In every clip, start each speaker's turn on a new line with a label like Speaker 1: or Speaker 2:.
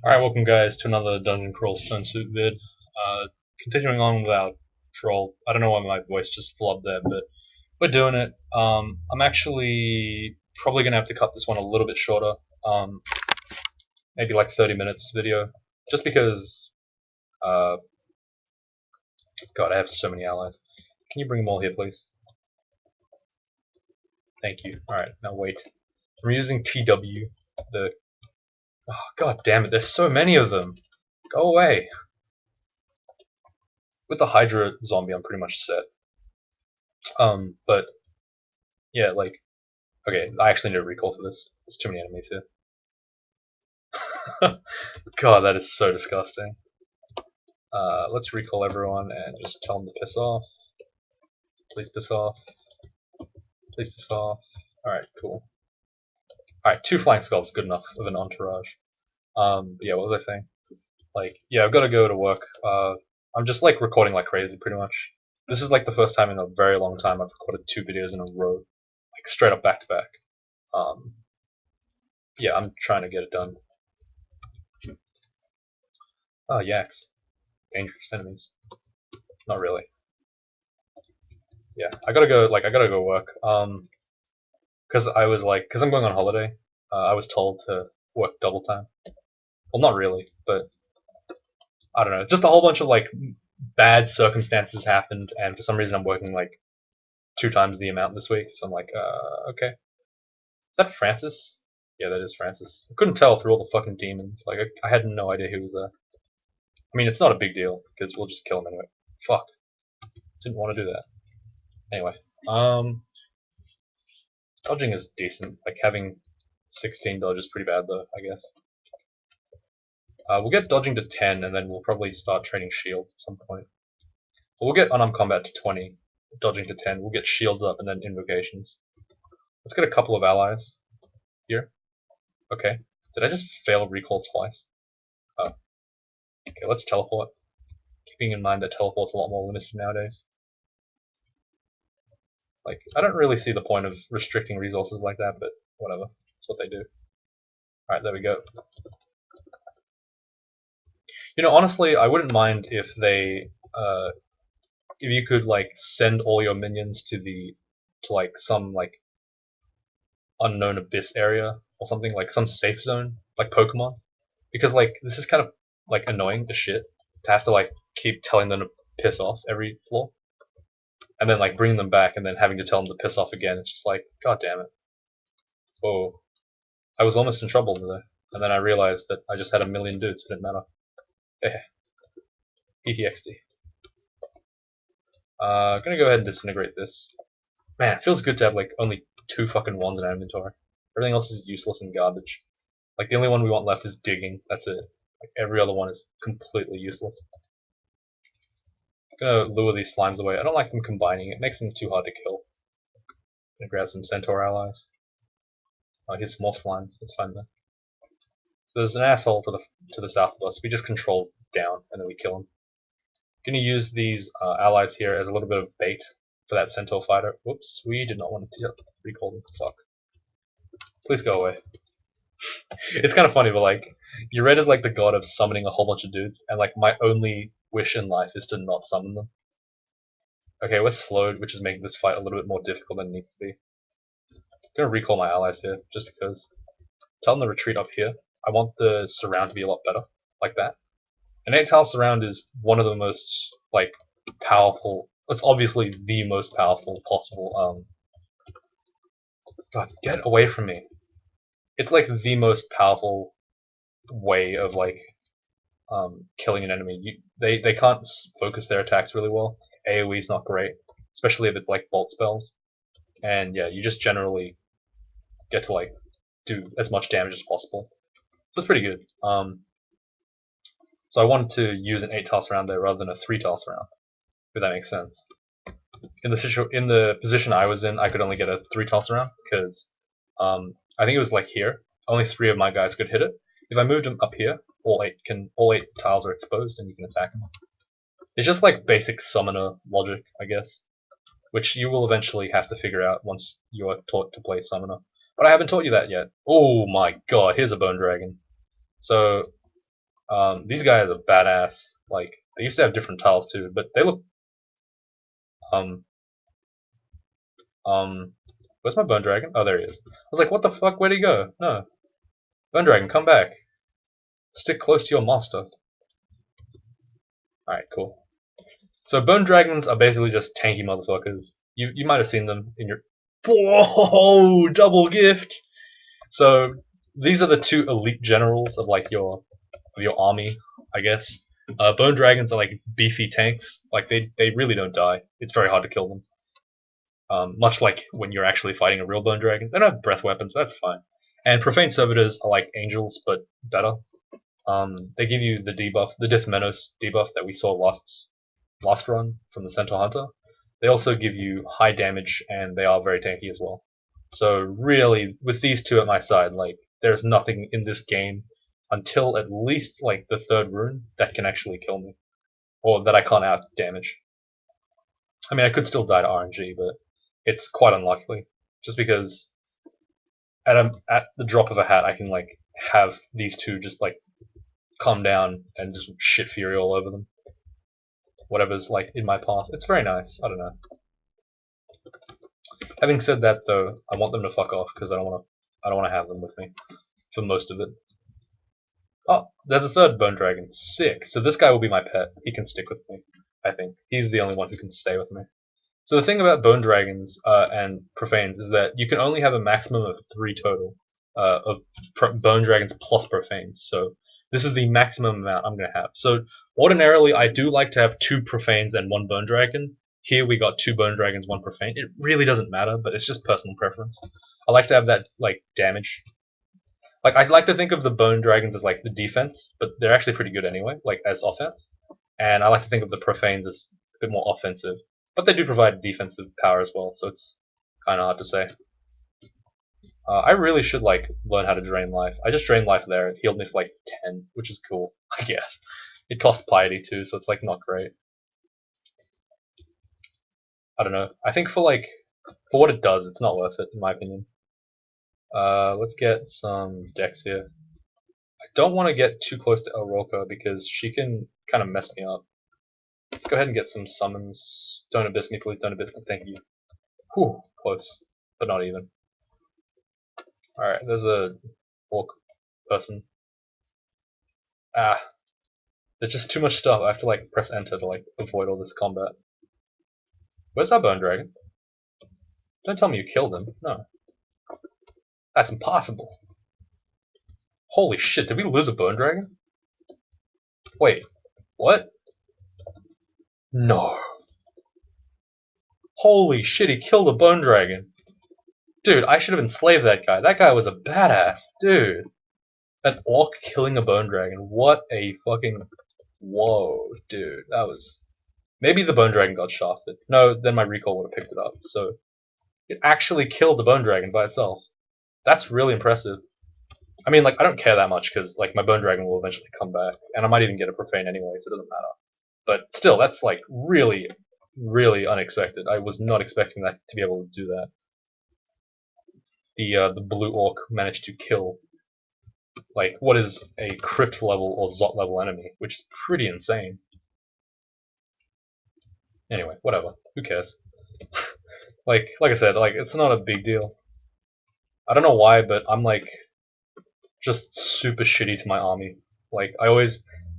Speaker 1: Alright, welcome guys to another Dungeon Crawl Stone Suit vid. Continuing on with our troll. I don't know why my voice just flubbed there, but we're doing it. I'm actually probably going to have to cut this one a little bit shorter. Maybe like 30 minutes video. Just because, God, I have so many allies. Can you bring them all here, please? Thank you. Alright, now wait. I'm using TW, the... Oh, God damn it, there's so many of them! Go away! With the Hydra zombie, I'm pretty much set. But yeah, like, okay, I actually need a recall for this. There's too many enemies here. God, that is so disgusting. Let's recall everyone and just tell them to piss off. Please piss off. Please piss off. Alright, cool. Alright, 2 flying skulls is good enough of an entourage. Yeah, what was I saying? Like, yeah, I've got to go to work. I'm just like recording like crazy, pretty much. This is like the first time in a very long time I've recorded 2 videos in a row, like straight up back to back. Yeah, I'm trying to get it done. Oh, yaks. Dangerous enemies. Not really. Yeah, I gotta go work. Cause I'm going on holiday. I was told to work double time. Well, not really, but I don't know. Just a whole bunch of like bad circumstances happened, and for some reason I'm working like 2 times the amount this week. So I'm like, okay. Is that Francis? Yeah, that is Francis. I couldn't tell through all the fucking demons. Like, I had no idea who was there. I mean, it's not a big deal because we'll just kill him anyway. Fuck. Didn't want to do that. Anyway, dodging is decent. Like having 16 dodge is pretty bad though, I guess. We'll get dodging to 10, and then we'll probably start training shields at some point. We'll get unarmed combat to 20, dodging to 10. We'll get shields up, and then invocations. Let's get a couple of allies here. Okay. Did I just fail recall twice? Oh. Okay, let's teleport. Keeping in mind that teleport's a lot more limited nowadays. Like, I don't really see the point of restricting resources like that, but whatever. That's what they do. Alright, there we go. You know, honestly, I wouldn't mind if they, if you could, like, send all your minions to like, some, like, unknown abyss area, or something, like, some safe zone, like Pokemon. Because, like, this is kind of, like, annoying as shit, to have to, like, keep telling them to piss off every floor. And then, like, bring them back, and then having to tell them to piss off again. It's just like, god damn it. Whoa. I was almost in trouble there. And then I realized that I just had a million dudes, it didn't matter. Eh. EXD. Gonna go ahead and disintegrate this. Man, it feels good to have like only 2 fucking wands in our inventory. Everything else is useless and garbage. Like the only one we want left is digging. That's it. Like every other one is completely useless. Gonna lure these slimes away. I don't like them combining. It makes them too hard to kill. Gonna grab some centaur allies. Oh, here's some more slimes. That's fine then. So there's an asshole to the south of us. We just control down and then we kill him. Gonna use these allies here as a little bit of bait for that centaur fighter. Whoops, we did not want to recall them. Fuck. Please go away. It's kind of funny, but like, you're read as like the god of summoning a whole bunch of dudes, and like my only wish in life is to not summon them. Okay, we're slowed, which is making this fight a little bit more difficult than it needs to be. I'm gonna recall my allies here, just because. Tell them to retreat up here. I want the surround to be a lot better, like that. An 8-tile surround is one of the most, like, powerful, it's obviously the most powerful possible, God, get away from me. It's like the most powerful way of, like, killing an enemy. They can't focus their attacks really well. AoE is not great, especially if it's like bolt spells. And yeah, you just generally get to, like, do as much damage as possible. So it's pretty good. So I wanted to use an 8-tile surround there rather than a 3-tile surround, if that makes sense. In the position I was in, I could only get a 3-tile surround because I think it was like here. Only 3 of my guys could hit it. If I moved them up here, all 8 tiles are exposed and you can attack them. It's just like basic summoner logic, I guess, which you will eventually have to figure out once you are taught to play summoner. But I haven't taught you that yet. Oh my god, here's a bone dragon. So These guys are badass. Like, they used to have different tiles too, but they look, um, where's my Bone Dragon? Oh, there he is. I was like, what the fuck, where'd he go? No. Bone Dragon, come back. Stick close to your master. Alright, cool. So Bone Dragons are basically just tanky motherfuckers. You might have seen them in your... Whoa! Double gift! So, these are the two elite generals of like your army, I guess. Bone Dragons are like beefy tanks. Like they really don't die. It's very hard to kill them. Much like when you're actually fighting a real Bone Dragon. They don't have breath weapons, but that's fine. And Profane Servitors are like angels, but better. They give you the debuff, the Death Menace debuff that we saw last run from the Centaur Hunter. They also give you high damage, and they are very tanky as well. So really, with these two at my side, like there's nothing in this game until at least like the third rune that can actually kill me, or that I can't out damage. I mean, I could still die to RNG, but it's quite unlikely, just because at the drop of a hat, I can like have these two just like calm down and just shit fury all over them. Whatever's like in my path, it's very nice. I don't know. Having said that, though, I want them to fuck off because I don't want to have them with me for most of it. Oh, there's a third Bone Dragon. Sick. So this guy will be my pet. He can stick with me. I think he's the only one who can stay with me. So the thing about Bone Dragons and Profanes is that you can only have a maximum of 3 total of Bone Dragons plus Profanes. So this is the maximum amount I'm going to have. So ordinarily, I do like to have 2 Profanes and 1 Bone Dragon. Here we got 2 Bone Dragons, 1 Profane. It really doesn't matter, but it's just personal preference. I like to have that like damage. Like I like to think of the Bone Dragons as like the defense, but they're actually pretty good anyway, like as offense. And I like to think of the Profanes as a bit more offensive, but they do provide defensive power as well, so it's kind of hard to say. I really should like learn how to drain life. I just drained life there. It healed me for like 10, which is cool, I guess. It costs piety too, so it's like not great. I don't know. I think for what it does, it's not worth it in my opinion. Let's get some decks here. I don't want to get too close to Aurora because she can kind of mess me up. Let's go ahead and get some summons. Don't abyss me, please. Don't abyss me. Thank you. Whew, close, but not even. Alright, there's a orc person. Ah, there's just too much stuff. I have to like press enter to like avoid all this combat. Where's our Bone Dragon? Don't tell me you killed him. No. That's impossible. Holy shit, did we lose a Bone Dragon? Wait, what? No. Holy shit, he killed a Bone Dragon. Dude, I should have enslaved that guy. That guy was a badass. Dude. An orc killing a Bone Dragon. What a fucking... Whoa, dude. That was... Maybe the Bone Dragon got shafted. No, then my recall would have picked it up. So, it actually killed the Bone Dragon by itself. That's really impressive. I mean, like, I don't care that much, because, like, my Bone Dragon will eventually come back. And I might even get a Profane anyway, so it doesn't matter. But still, that's, like, really, really unexpected. I was not expecting that to be able to do that. The blue orc managed to kill, like, what is a crypt level or Zot level enemy, which is pretty insane. Anyway, whatever. Who cares? like I said, like, it's not a big deal. I don't know why, but I'm like just super shitty to my army. Like,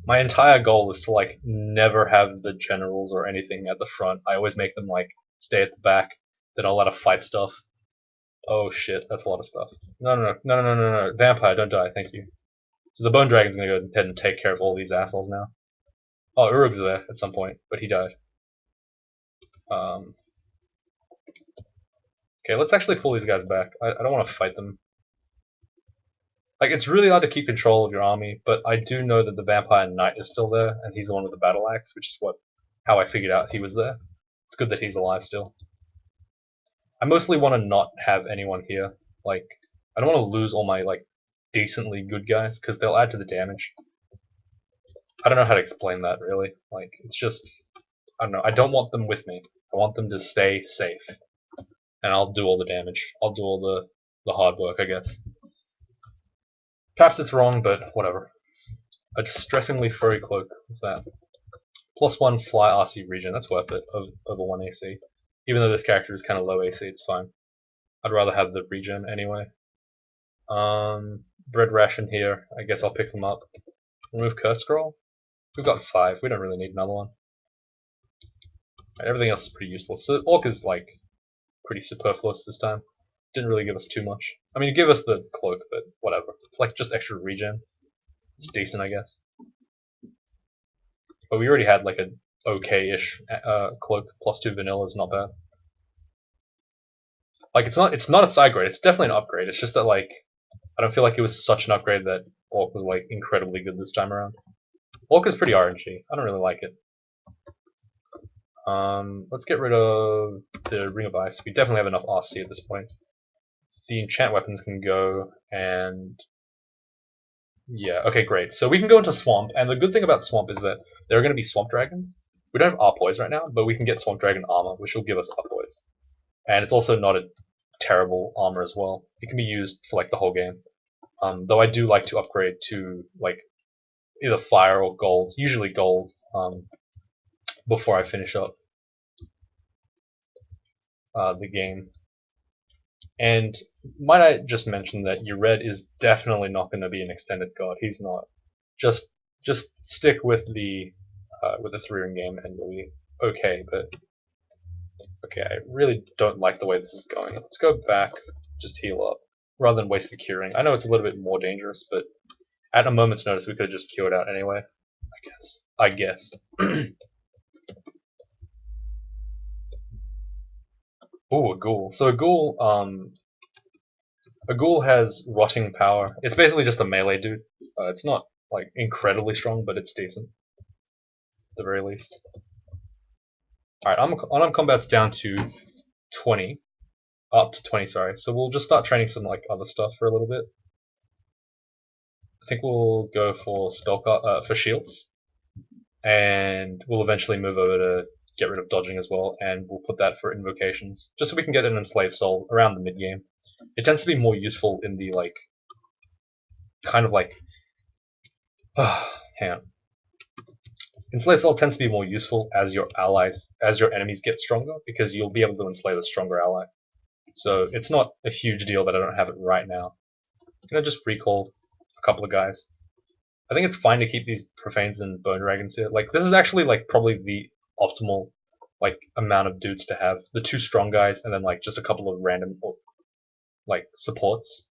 Speaker 1: my entire goal is to like never have the generals or anything at the front. I always make them like stay at the back. Then I'll let them fight stuff. Oh shit, that's a lot of stuff. No. Vampire, don't die, thank you. So the Bone Dragon's gonna go ahead and take care of all these assholes now. Oh, Urug's there at some point, but he died. Okay, let's actually pull these guys back. I don't want to fight them. Like, it's really hard to keep control of your army, but I do know that the Vampire Knight is still there, and he's the one with the battle axe, which is how I figured out he was there. It's good that he's alive still. I mostly want to not have anyone here. Like, I don't want to lose all my, like, decently good guys, because they'll add to the damage. I don't know how to explain that, really. Like, it's just... I don't know. I don't want them with me. I want them to stay safe. And I'll do all the damage. I'll do all the hard work, I guess. Perhaps it's wrong, but whatever. A distressingly furry cloak. What's that? +1 fly RC regen. That's worth it over 1 AC. Even though this character is kind of low AC, it's fine. I'd rather have the regen anyway. Bread ration here. I guess I'll pick them up. Remove curse scroll. We've got 5. We don't really need another one. Right, everything else is pretty useless. So Orc is like pretty superfluous this time. Didn't really give us too much. I mean, give us the cloak, but whatever. It's like just extra regen. It's decent, I guess. But we already had like a okay-ish cloak. +2 vanilla is not bad. Like it's not a side grade. It's definitely an upgrade. It's just that like I don't feel like it was such an upgrade that Orc was like incredibly good this time around. Orc is pretty RNG. I don't really like it. Let's get rid of the Ring of Ice. We definitely have enough RC at this point. So the enchant weapons can go, and yeah, okay, great. So we can go into Swamp, and the good thing about Swamp is that there are going to be Swamp Dragons. We don't have Arpoise right now, but we can get Swamp Dragon armor, which will give us Arpoise. And it's also not a terrible armor as well. It can be used for like the whole game. Though I do like to upgrade to like either fire or gold, usually gold, before I finish up the game. And might I just mention that your red is definitely not going to be an extended god. He's not. Just stick with the 3-ring game and you'll be okay. But okay, I really don't like the way this is going. Let's go back, just heal up, rather than waste the curing. I know it's a little bit more dangerous, but at a moment's notice we could have just cured out anyway. I guess. Ooh, a ghoul. So a ghoul has rotting power. It's basically just a melee dude. It's not like incredibly strong, but it's decent at the very least. Alright, unarmed combat's down to 20. Up to 20, sorry. So we'll just start training some like other stuff for a little bit. I think we'll go for for shields. And we'll eventually move over to get rid of dodging as well, and we'll put that for invocations, just so we can get an enslaved soul around the mid game. It tends to be more useful in the like, kind of like, hang on. Enslaved soul tends to be more useful as your enemies get stronger, because you'll be able to enslave a stronger ally. So it's not a huge deal that I don't have it right now. I'm gonna just recall a couple of guys. I think it's fine to keep these profanes and bone dragons here. Like this is actually like probably the optimal like amount of dudes to have. The 2 strong guys and then like just a couple of random like supports.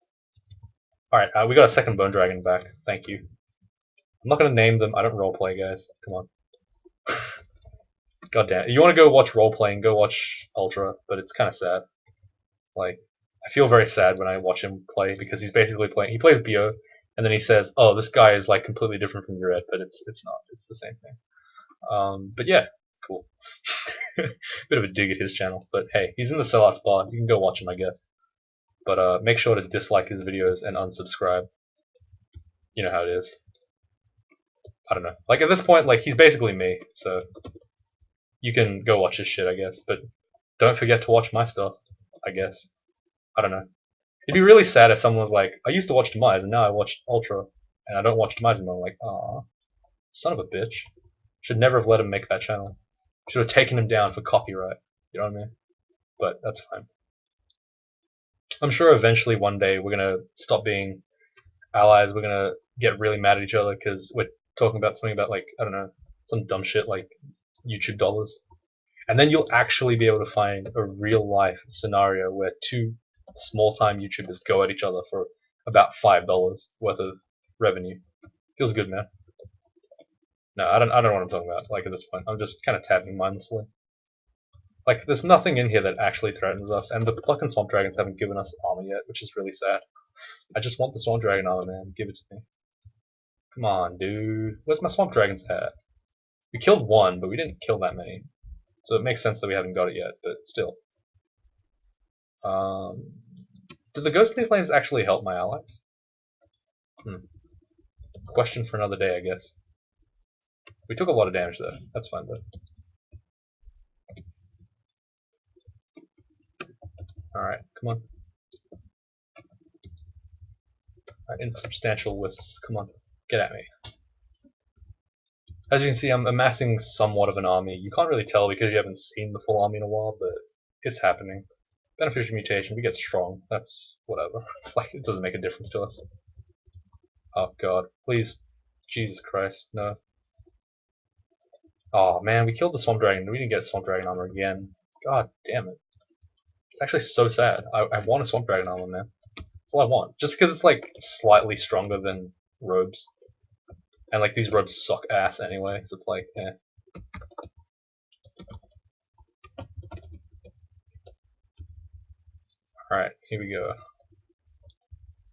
Speaker 1: Alright, we got a second bone dragon back. Thank you. I'm not gonna name them. I don't roleplay, guys. Come on. God damn. You want to go watch roleplaying, go watch Ultra, but it's kind of sad. Like, I feel very sad when I watch him play because he's basically playing. He plays BO, and then he says, "Oh, this guy is like completely different from your red," but it's not. It's the same thing. But yeah, cool. Bit of a dig at his channel, but hey, he's in the sellouts bar. You can go watch him, I guess. But make sure to dislike his videos and unsubscribe. You know how it is. I don't know. Like at this point, like he's basically me, so you can go watch his shit, I guess. But don't forget to watch my stuff, I guess. I don't know. It'd be really sad if someone was like, I used to watch Demise and now I watch Ultra and I don't watch Demise anymore. I'm like, aw, son of a bitch. Should never have let him make that channel. Should have taken him down for copyright. You know what I mean? But that's fine. I'm sure eventually one day we're gonna stop being allies. We're gonna get really mad at each other because we're talking about something about like, I don't know, some dumb shit like YouTube dollars. And then you'll actually be able to find a real life scenario where 2 small-time YouTubers go at each other for about $5 worth of revenue. Feels good, man. No, I don't know what I'm talking about. Like at this point, I'm just kind of tapping mindlessly. Like there's nothing in here that actually threatens us, and the fucking swamp dragons haven't given us armor yet, which is really sad. I just want the swamp dragon armor, man. Give it to me. Come on, dude. Where's my swamp dragon's hat? We killed 1, but we didn't kill that many. So it makes sense that we haven't got it yet, but still. Do the ghostly flames actually help my allies? Question for another day, I guess. We took a lot of damage though. That's fine though. Alright, come on. Alright, insubstantial wisps. Come on. Get at me. As you can see, I'm amassing somewhat of an army. You can't really tell because you haven't seen the full army in a while, but it's happening. Beneficial mutation, we get strong. That's whatever. It's like, it doesn't make a difference to us. Oh god, please. Jesus Christ, no. Oh man, we killed the Swamp Dragon. We didn't get Swamp Dragon armor again. God damn it. It's actually so sad. I want a Swamp Dragon armor, man. That's all I want. Just because it's like slightly stronger than robes. And like these robes suck ass anyway, so it's like, eh. Alright, here we go.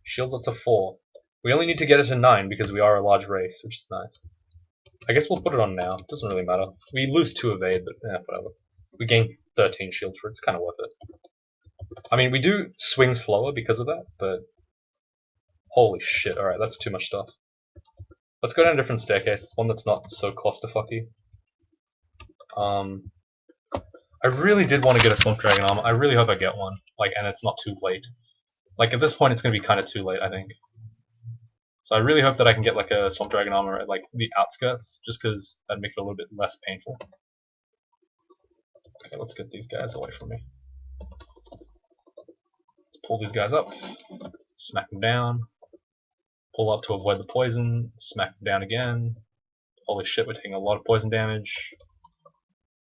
Speaker 1: Shields up to 4. We only need to get it to 9 because we are a large race, which is nice. I guess we'll put it on now. Doesn't really matter. We lose 2 evade, but whatever. We gain 13 shield for it. It's kind of worth it. I mean, we do swing slower because of that, but holy shit. Alright, that's too much stuff. Let's go down a different staircase, one that's not so clusterfucky. I really did want to get a Swamp Dragon armor. I really hope I get one. Like, and it's not too late. Like, at this point, it's going to be kind of too late, I think. So I really hope that I can get like a Swamp Dragon armor at like the outskirts, just because that'd make it a little bit less painful. Okay, let's get these guys away from me. Let's pull these guys up, smack them down, pull up to avoid the poison, smack them down again. Holy shit, we're taking a lot of poison damage.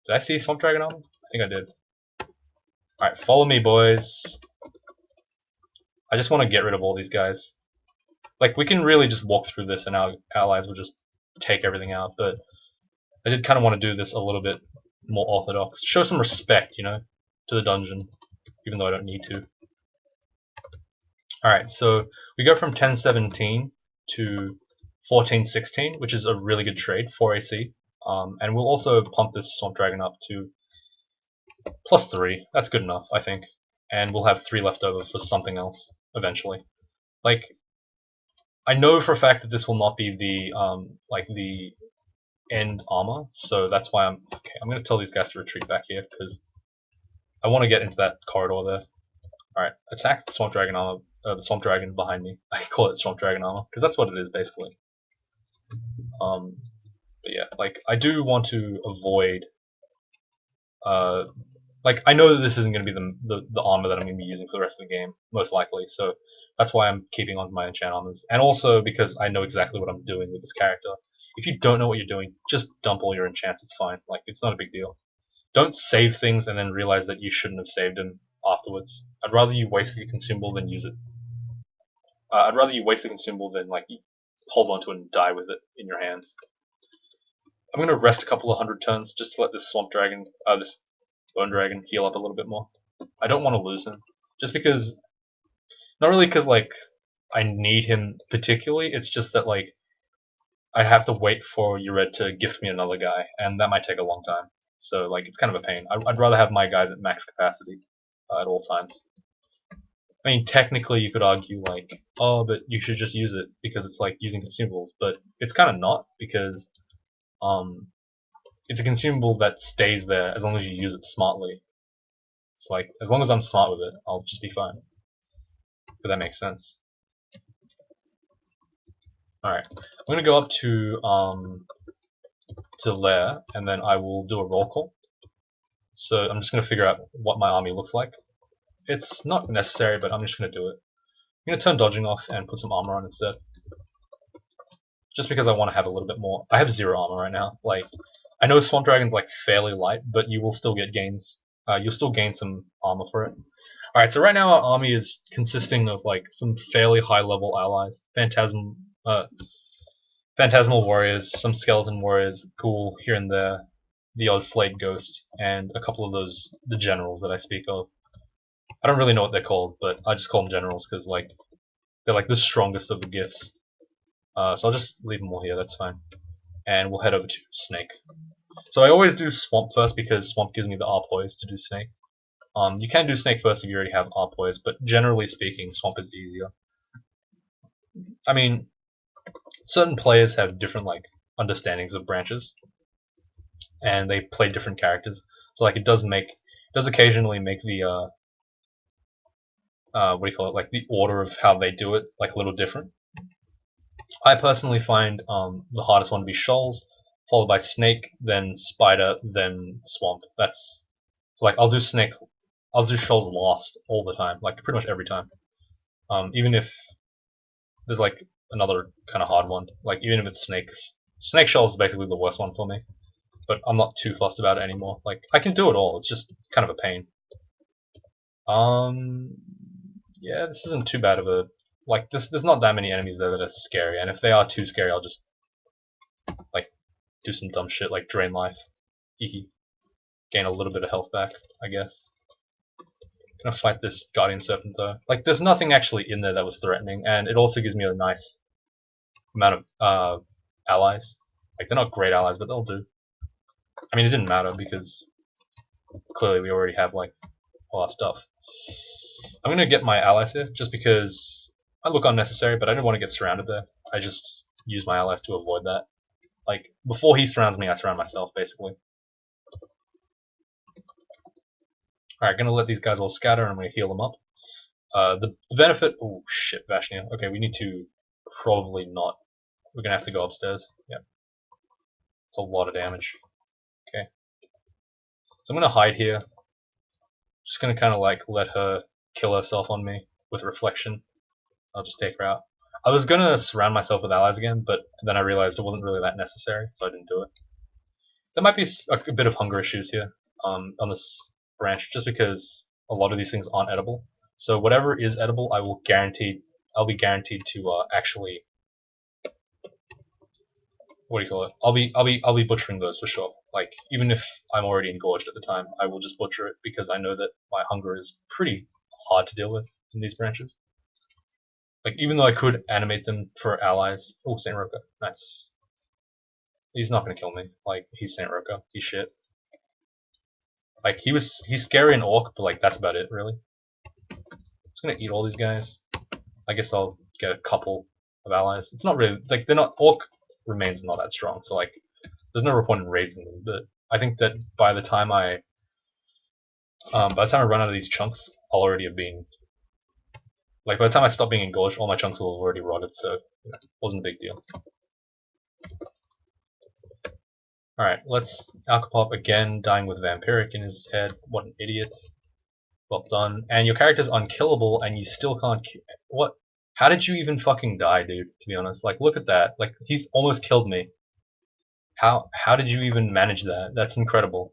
Speaker 1: Did I see Swamp Dragon armor? I think I did. Alright, follow me, boys. I just want to get rid of all these guys. Like, we can really just walk through this and our allies will just take everything out, but I did kind of want to do this a little bit more orthodox. Show some respect, you know, to the dungeon, even though I don't need to. Alright, so we go from 1017 to 1416, which is a really good trade, 4 AC. And we'll also pump this Swamp Dragon up to +3. That's good enough, I think. And we'll have 3 left over for something else, eventually. Like, I know for a fact that this will not be the like the end armor, so that's why I'm going to tell these guys to retreat back here because I want to get into that corridor there. All right, attack the Swamp Dragon armor, the Swamp Dragon behind me. I call it Swamp Dragon armor because that's what it is basically. But yeah, like I do want to avoid. Like, I know that this isn't going to be the armor that I'm going to be using for the rest of the game, most likely, so that's why I'm keeping on my enchant armors. And also because I know exactly what I'm doing with this character. If you don't know what you're doing, just dump all your enchants, it's fine. Like, it's not a big deal. Don't save things and then realize that you shouldn't have saved them afterwards. I'd rather you waste the consumable than use it. I'd rather you waste the consumable than, like, hold on to it and die with it in your hands. I'm going to rest a couple of 100 turns just to let this Swamp Dragon, this Bone Dragon heal up a little bit more. I don't want to lose him. Just because, not really because like I need him particularly, it's just that like I have to wait for Ured to gift me another guy, and that might take a long time. So like it's kind of a pain. I'd rather have my guys at max capacity at all times. I mean, technically you could argue like, oh, but you should just use it because it's like using consumables, but it's kind of not because it's a consumable that stays there as long as you use it smartly. It's like, as long as I'm smart with it, I'll just be fine. If that makes sense. Alright, I'm going to go up to Lair, and then I will do a roll call. So I'm just going to figure out what my army looks like. It's not necessary, but I'm just going to do it. I'm going to turn dodging off and put some armor on instead. Just because I want to have a little bit more. I have 0 armor right now. Like, I know Swamp Dragon's like fairly light, but you will still get gains. You'll still gain some armor for it. Alright, so right now our army is consisting of like some fairly high level allies. Phantasmal warriors, some skeleton warriors, ghoul here and there, the odd flayed ghost, and a couple of those, the generals that I speak of. I don't really know what they're called, but I just call them generals because like they're like the strongest of the gifts. So I'll just leave them all here, that's fine. And we'll head over to Snake. So I always do Swamp first because Swamp gives me the Arpoise to do Snake. You can do Snake first if you already have Arpoise, but generally speaking, Swamp is easier. I mean, certain players have different like understandings of branches, and they play different characters. So like it does occasionally make the what do you call it? Like the order of how they do it like a little different. I personally find the hardest one to be Shoals, followed by snake, then spider, then swamp. That's so like I'll do snake, I'll do shoals last all the time, like pretty much every time. Even if there's like another kind of hard one, like even if it's snakes, snake shoals is basically the worst one for me. But I'm not too fussed about it anymore. Like I can do it all. It's just kind of a pain. Yeah, this isn't too bad of a like this. There's not that many enemies there that are scary, and if they are too scary, I'll just like do some dumb shit like drain life. Hehe. Gain a little bit of health back, I guess. Gonna fight this guardian serpent though. Like there's nothing actually in there that was threatening, and it also gives me a nice amount of allies. Like they're not great allies, but they'll do. I mean, it didn't matter because clearly we already have like all our stuff. I'm gonna get my allies here just because I look unnecessary, but I don't want to get surrounded there. I just use my allies to avoid that. Like before he surrounds me, I surround myself basically. Alright, gonna let these guys all scatter and I'm gonna heal them up. The benefit. Oh shit, Vashnia. Okay, we need to probably not. We're gonna have to go upstairs. Yeah, it's a lot of damage. Okay, so I'm gonna hide here. Just gonna kind of like let her kill herself on me with reflection. I'll just take her out. I was gonna surround myself with allies again, but then I realized it wasn't really that necessary, so I didn't do it. There might be a bit of hunger issues here on this branch, just because a lot of these things aren't edible. So whatever is edible, I'll be guaranteed to actually. What do you call it? I'll be butchering those for sure. Like even if I'm already engorged at the time, I will just butcher it because I know that my hunger is pretty hard to deal with in these branches. Like even though I could animate them for allies. Oh, Saint Roka, nice. He's not gonna kill me. Like he's Saint Roka. He's shit. Like he's scary and orc, but like that's about it really. Just gonna eat all these guys. I guess I'll get a couple of allies. It's not really like they're not orc remains not that strong, so like there's no real point in raising them. But I think that by the time I run out of these chunks, I'll already have been like by the time I stop being engorged, all my chunks will have already rotted, so it wasn't a big deal. Alright, let's Alcopop again, dying with Vampiric in his head. What an idiot. Well done. And your character's unkillable and you still can't what? How did you even fucking die, dude, to be honest? Like look at that. Like he's almost killed me. How did you even manage that? That's incredible.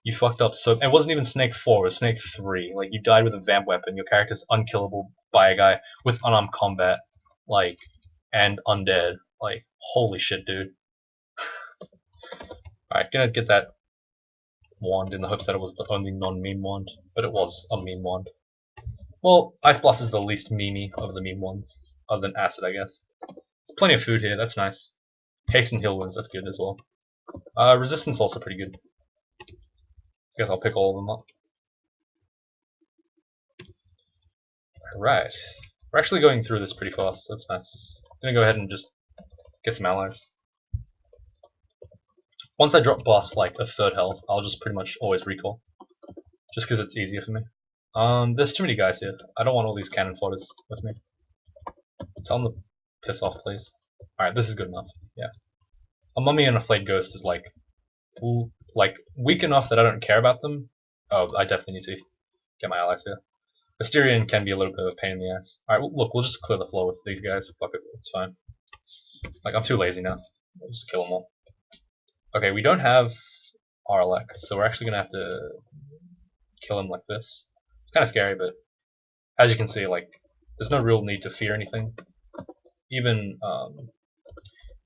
Speaker 1: You fucked up so it wasn't even Snake 4, it was Snake 3. Like you died with a vamp weapon, your character's unkillable by a guy with unarmed combat, like and undead. Like holy shit, dude. Alright, gonna get that wand in the hopes that it was the only non-meme wand, but it was a meme wand. Well, Ice Blast is the least memey of the meme ones, other than Acid, I guess. There's plenty of food here, that's nice. Haste and heal wounds, that's good as well. Resistance also pretty good. I guess I'll pick all of them up. Alright. We're actually going through this pretty fast, that's nice. I'm gonna go ahead and just get some allies. Once I drop boss like a third health, I'll just pretty much always recall. Just because it's easier for me. There's too many guys here. I don't want all these cannon fodders with me. Tell them to piss off, please. Alright, this is good enough. Yeah. A mummy and a flayed ghost is like weak enough that I don't care about them. Oh, I definitely need to get my allies here. Asterion can be a little bit of a pain in the ass. Alright, well, look, we'll just clear the floor with these guys. Fuck it, it's fine. Like, I'm too lazy now. We'll just kill them all. Okay, we don't have Arlek, so we're actually gonna have to kill him like this. It's kind of scary, but as you can see, like, there's no real need to fear anything. Even,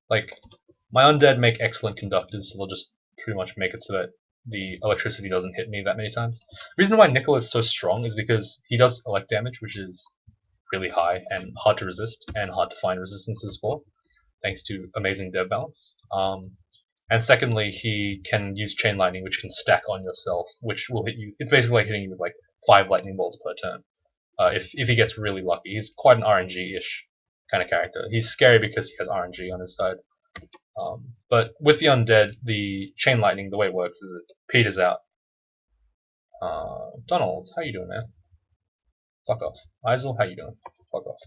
Speaker 1: like, my undead make excellent conductors, so they'll just pretty much make it so that the electricity doesn't hit me that many times. The reason why Nickel is so strong is because he does elect damage, which is really high and hard to resist, and hard to find resistances for, thanks to amazing dev balance. And secondly, he can use Chain Lightning, which can stack on yourself, which will hit you. It's basically like hitting you with like 5 lightning bolts per turn. If he gets really lucky. He's quite an RNG-ish kind of character. He's scary because he has RNG on his side. But with the undead, the Chain Lightning, the way it works is it peters out. Donald, how you doing, man? Fuck off. Isel, how you doing? Fuck off.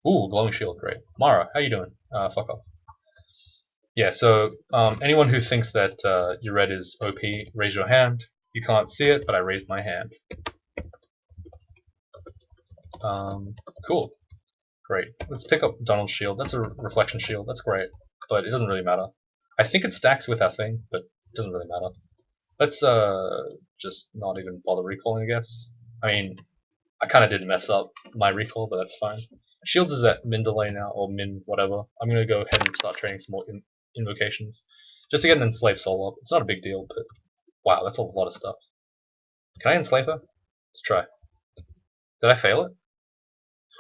Speaker 1: Ooh, glowing shield, great. Mara, how you doing? Fuck off. Yeah, so anyone who thinks that your red is OP, raise your hand. You can't see it, but I raised my hand. Cool. Great. Let's pick up Donald's shield. That's a reflection shield. That's great, but it doesn't really matter. I think it stacks with our thing, but it doesn't really matter. Let's just not even bother recalling, I guess. I mean, I kind of did mess up my recall, but that's fine. Shields is at min delay now, or min whatever. I'm gonna go ahead and start training some more invocations, just to get an enslaved soul up. It's not a big deal, but wow, that's a lot of stuff. Can I enslave her? Let's try. Did I fail it?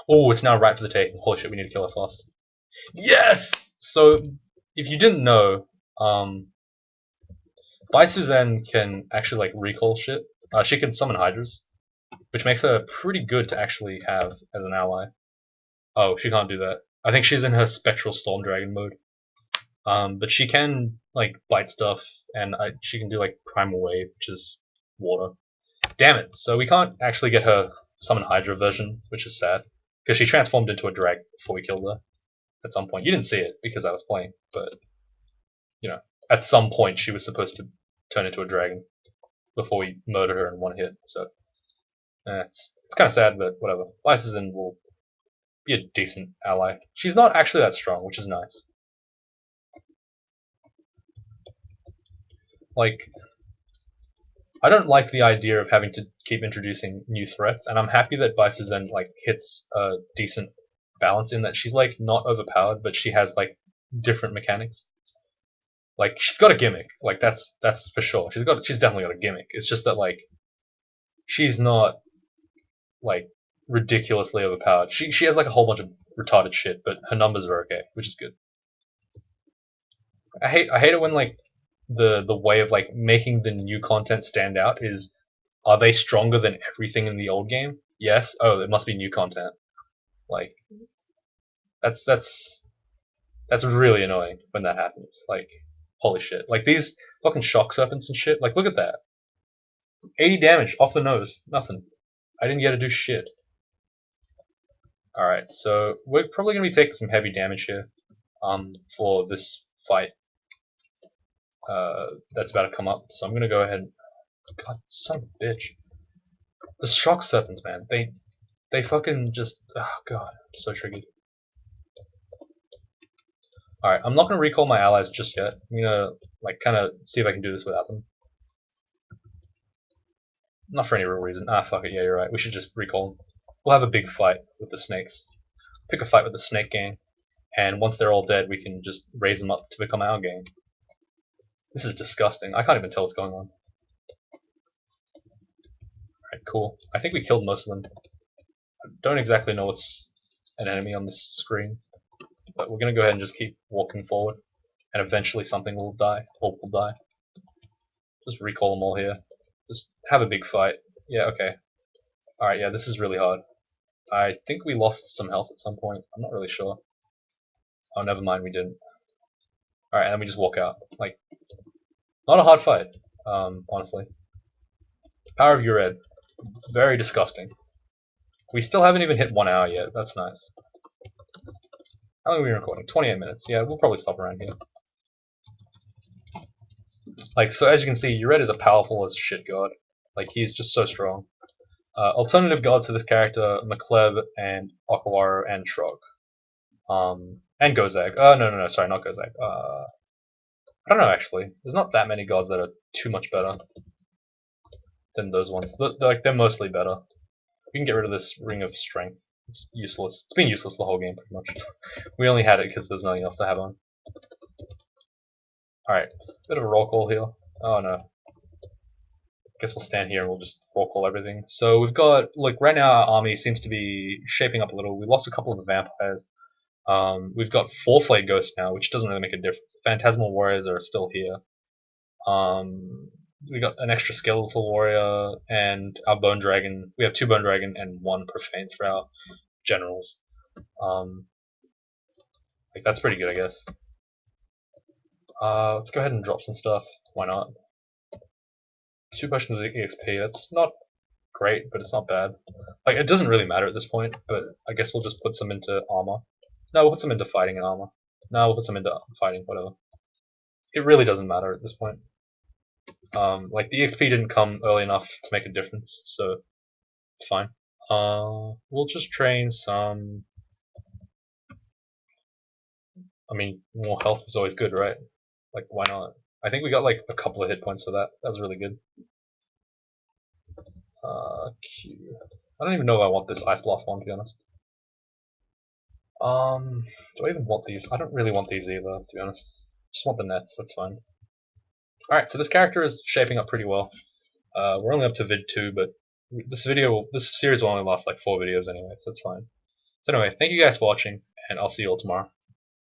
Speaker 1: Oh, it's now right for the taking. Holy shit, we need to kill her fast. Yes! So, if you didn't know, Bai Suzanne can actually like recall shit. She can summon hydras, which makes her pretty good to actually have as an ally. Oh, she can't do that. I think she's in her spectral storm dragon mode. But she can like bite stuff, and she can do like primal wave, which is water. Damn it! So we can't actually get her summon hydra version, which is sad, because she transformed into a drag before we killed her. At some point, you didn't see it because I was playing, but you know, at some point she was supposed to turn into a dragon before we murder her in one hit. So it's kind of sad, but whatever. Lysizen will be a decent ally. She's not actually that strong, which is nice. Like, I don't like the idea of having to keep introducing new threats, and I'm happy that Baisu like hits a decent balance in that she's like not overpowered, but she has like different mechanics. Like she's got a gimmick, like that's for sure. She's definitely got a gimmick. It's just that like she's not like ridiculously overpowered. She has like a whole bunch of retarded shit, but her numbers are okay, which is good. I hate it when like the way of like making the new content stand out is, are they stronger than everything in the old game? Yes. Oh, it must be new content. Like that's really annoying when that happens. Like holy shit. Like these fucking shock serpents and shit. Like look at that. 80 damage off the nose. Nothing. I didn't get to do shit. Alright, so we're probably gonna be taking some heavy damage here for this fight that's about to come up. So I'm gonna go ahead and God, son of a bitch. The shock serpents, man. They fucking just oh god, I'm so triggered. Alright, I'm not gonna recall my allies just yet. I'm gonna like kinda see if I can do this without them. Not for any real reason. Ah fuck it, yeah you're right. We should just recall them. We'll have a big fight with the snakes. Pick a fight with the snake gang, and once they're all dead we can just raise them up to become our gang. This is disgusting. I can't even tell what's going on. Alright, cool. I think we killed most of them. I don't exactly know what's an enemy on this screen, but we're gonna go ahead and just keep walking forward, and eventually something will die, or will die. Just recall them all here. Just have a big fight. Yeah, okay. Alright, yeah, this is really hard. I think we lost some health at some point. I'm not really sure. Oh, never mind, we didn't. Alright, and then we just walk out. Like, not a hard fight, honestly. Power of your red. Very disgusting. We still haven't even hit 1 hour yet. That's nice. How long are we recording? 28 minutes. Yeah, we'll probably stop around here. Like, so as you can see, your red is a powerful as shit god. Like, he's just so strong. Alternative gods for this character, McCleb and Okawara and Shrog. And Gozag. No, sorry, not Gozag. I don't know, actually. There's not that many gods that are too much better than those ones. They're mostly better. We can get rid of this Ring of Strength. It's useless. It's been useless the whole game, pretty much. We only had it because there's nothing else to have on. Alright, bit of a roll call here. Oh no. Guess we'll stand here and we'll just roll call everything. So we've got, look, right now our army seems to be shaping up a little. We lost a couple of the vampires. We've got 4 Flayed Ghosts now, which doesn't really make a difference. The Phantasmal Warriors are still here. We got an extra Skeletal Warrior and our Bone Dragon. We have 2 Bone Dragon and 1 Profanes for our generals. Like that's pretty good, I guess. Let's go ahead and drop some stuff. Why not? 2 potions of EXP. That's not great, but it's not bad. Like it doesn't really matter at this point, but I guess we'll just put some into armor. No, we'll put some into fighting and armor. No, we'll put some into fighting, whatever. it really doesn't matter at this point. Like the XP didn't come early enough to make a difference, so it's fine. We'll just train some. I mean, more health is always good, right? Like, why not? I think we got like a couple of hit points for that. That was really good. Q. I don't even know if I want this Ice Blast one, to be honest. Do I even want these? I don't really want these either, to be honest. Just want the nets, that's fine. Alright, so this character is shaping up pretty well. We're only up to vid 2, but this series will only last like 4 videos anyway, so it's fine. So anyway, thank you guys for watching, and I'll see you all tomorrow.